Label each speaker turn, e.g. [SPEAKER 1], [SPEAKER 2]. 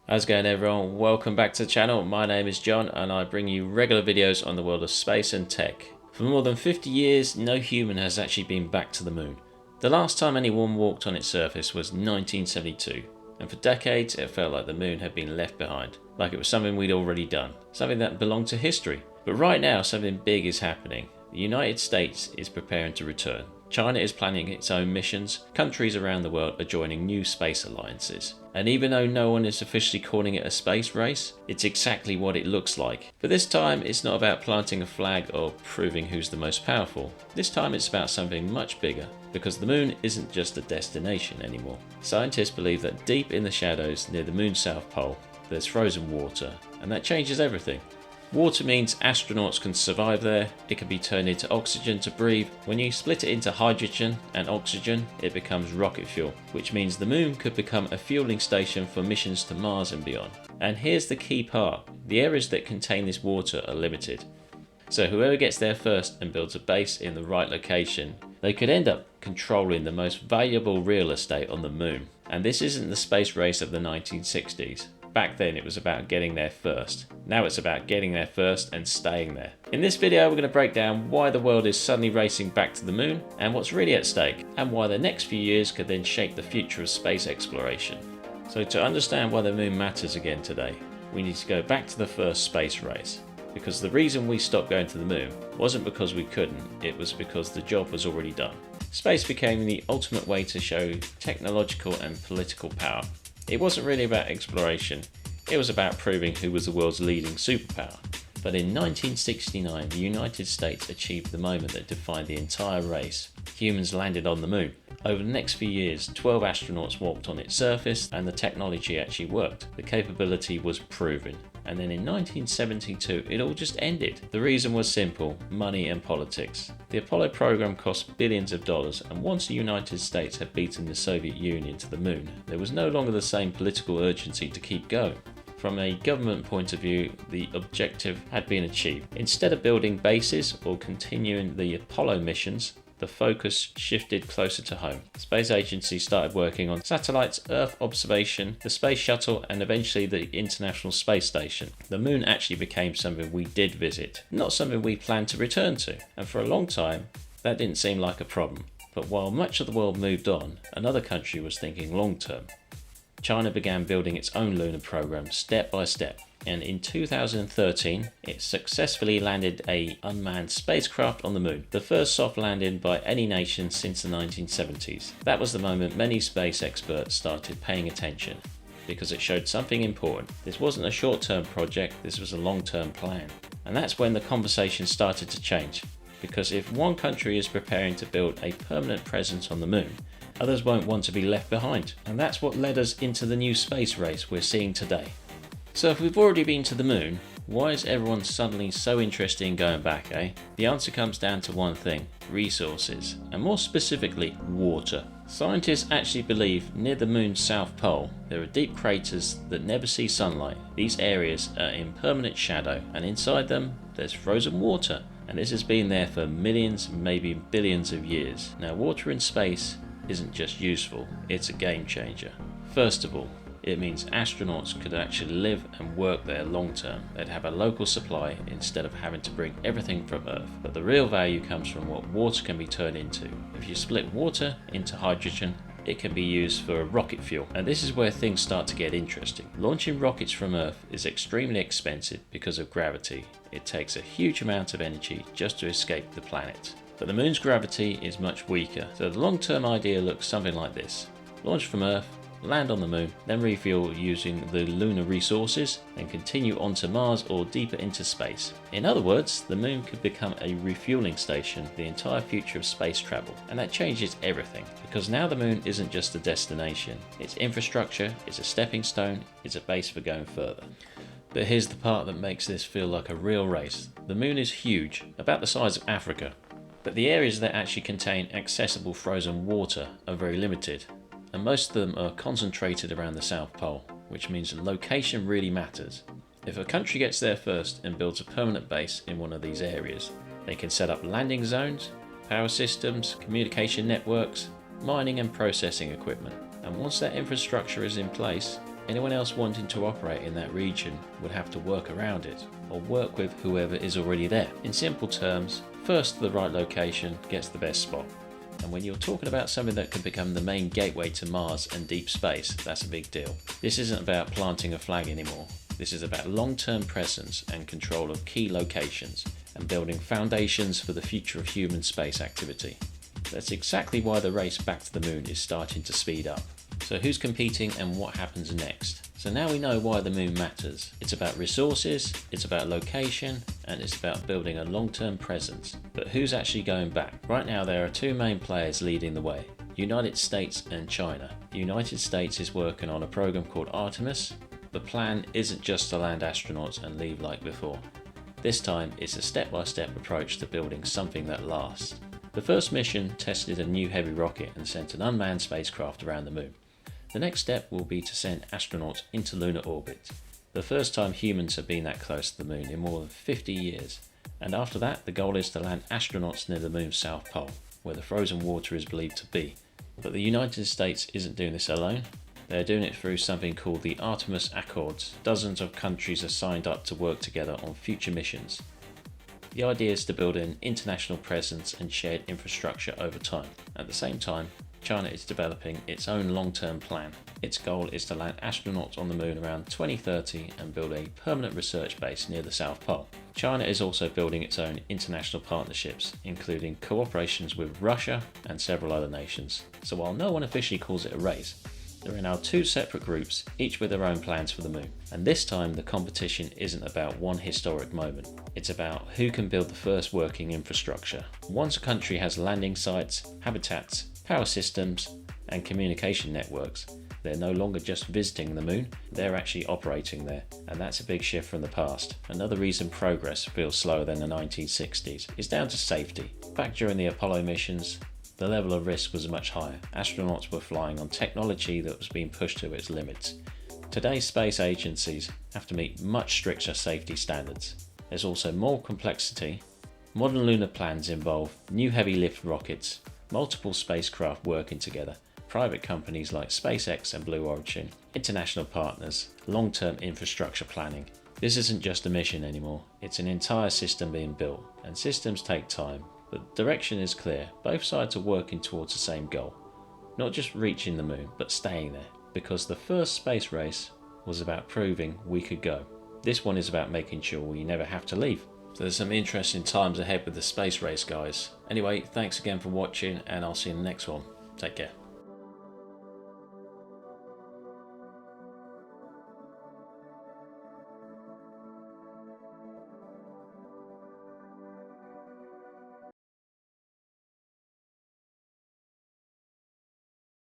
[SPEAKER 1] How's it going, everyone? Welcome back to the channel. My name is John and I bring you regular videos on the world of space and tech. For more than 50 years, no human has actually been back to the moon. The last time anyone walked on its surface was 1972, and for decades it felt like the moon had been left behind, like it was something we'd already done, something that belonged to history. But right now something big is happening. The United States is preparing to return. China is planning its own missions, countries around the world are joining new space alliances. And even though no one is officially calling it a space race, it's exactly what it looks like. But this time it's not about planting a flag or proving who's the most powerful. This time it's about something much bigger, because the moon isn't just a destination anymore. Scientists believe that deep in the shadows near the moon's south pole, there's frozen water, and that changes everything. Water means astronauts can survive there, it can be turned into oxygen to breathe. When you split it into hydrogen and oxygen, it becomes rocket fuel, which means the moon could become a fueling station for missions to Mars and beyond. And here's the key part, the areas that contain this water are limited. So whoever gets there first and builds a base in the right location, they could end up controlling the most valuable real estate on the moon. And this isn't the space race of the 1960s. Back then it was about getting there first. Now it's about getting there first and staying there. In this video we're going to break down why the world is suddenly racing back to the moon and what's really at stake, and why the next few years could then shape the future of space exploration. So to understand why the moon matters again today, we need to go back to the first space race. Because the reason we stopped going to the moon wasn't because we couldn't, it was because the job was already done. Space became the ultimate way to show technological and political power. It wasn't really about exploration, it was about proving who was the world's leading superpower. But in 1969, the United States achieved the moment that defined the entire race. Humans landed on the moon. Over the next few years, 12 astronauts walked on its surface and the technology actually worked. The capability was proven. And then in 1972, it all just ended. The reason was simple: money and politics. The Apollo program cost billions of dollars, and once the United States had beaten the Soviet Union to the moon, there was no longer the same political urgency to keep going. From a government point of view, the objective had been achieved. Instead of building bases or continuing the Apollo missions, the focus shifted closer to home. Space agencies started working on satellites, Earth observation, the space shuttle, and eventually the International Space Station. The moon actually became something we did visit, not something we planned to return to. And for a long time, that didn't seem like a problem. But while much of the world moved on, another country was thinking long term. China began building its own lunar program step by step, and in 2013 it successfully landed an unmanned spacecraft on the moon, the first soft landing by any nation since the 1970s. That was the moment many space experts started paying attention, because it showed something important. This wasn't a short-term project, this was a long-term plan. And that's when the conversation started to change, because if one country is preparing to build a permanent presence on the moon, others won't want to be left behind. And that's what led us into the new space race we're seeing today. So if we've already been to the moon, why is everyone suddenly so interested in going back, eh? The answer comes down to one thing: resources, and more specifically, water. Scientists actually believe near the moon's south pole, there are deep craters that never see sunlight. These areas are in permanent shadow, and inside them, there's frozen water. And this has been there for millions, maybe billions of years. Now, water in space isn't just useful, it's a game changer. First of all, it means astronauts could actually live and work there long term. They'd have a local supply instead of having to bring everything from Earth. But the real value comes from what water can be turned into. If you split water into hydrogen, it can be used for rocket fuel. And this is where things start to get interesting. Launching rockets from Earth is extremely expensive because of gravity. It takes a huge amount of energy just to escape the planet. But the moon's gravity is much weaker, so the long-term idea looks something like this: launch from Earth, land on the moon, then refuel using the lunar resources, and continue on to Mars or deeper into space. In other words, the moon could become a refueling station, the entire future of space travel. And that changes everything, because now the moon isn't just a destination, it's infrastructure, it's a stepping stone, it's a base for going further. But here's the part that makes this feel like a real race. The moon is huge, about the size of Africa. But the areas that actually contain accessible frozen water are very limited, and most of them are concentrated around the South Pole, which means location really matters. If a country gets there first and builds a permanent base in one of these areas, they can set up landing zones, power systems, communication networks, mining and processing equipment. And once that infrastructure is in place, Anyone else wanting to operate in that region would have to work around it, or work with whoever is already there. In simple terms, first to the right location gets the best spot. And when you're talking about something that could become the main gateway to Mars and deep space, that's a big deal. This isn't about planting a flag anymore. This is about long-term presence and control of key locations, and building foundations for the future of human space activity. That's exactly why the race back to the moon is starting to speed up. So who's competing and what happens next? So now we know why the moon matters. It's about resources, it's about location, and it's about building a long-term presence. But who's actually going back? Right now there are two main players leading the way: United States and China. The United States is working on a program called Artemis. The plan isn't just to land astronauts and leave like before. This time it's a step-by-step approach to building something that lasts. The first mission tested a new heavy rocket and sent an unmanned spacecraft around the moon. The next step will be to send astronauts into lunar orbit, the first time humans have been that close to the moon in more than 50 years. And after that, the goal is to land astronauts near the moon's south pole, where the frozen water is believed to be. But the United States isn't doing this alone. They're doing it through something called the Artemis Accords. Dozens of countries are signed up to work together on future missions. The idea is to build an international presence and shared infrastructure over time. At the same time, China is developing its own long-term plan. Its goal is to land astronauts on the moon around 2030 and build a permanent research base near the South Pole. China is also building its own international partnerships, including cooperations with Russia and several other nations. So while no one officially calls it a race, there are now two separate groups, each with their own plans for the moon. And this time the competition isn't about one historic moment. It's about who can build the first working infrastructure. Once a country has landing sites, habitats, power systems, and communication networks, they're no longer just visiting the moon, they're actually operating there. And that's a big shift from the past. Another reason progress feels slower than the 1960s is down to safety. Back during the Apollo missions, the level of risk was much higher. Astronauts were flying on technology that was being pushed to its limits. Today's space agencies have to meet much stricter safety standards. There's also more complexity. Modern lunar plans involve new heavy lift rockets, multiple spacecraft working together, private companies like SpaceX and Blue Origin, international partners, long-term infrastructure planning. This isn't just a mission anymore, it's an entire system being built, and systems take time. But the direction is clear. Both sides are working towards the same goal. Not just reaching the moon, but staying there. Because the first space race was about proving we could go. This one is about making sure we never have to leave. So there's some interesting times ahead with the space race, guys. Anyway, thanks again for watching, and I'll see you in the next one. Take care.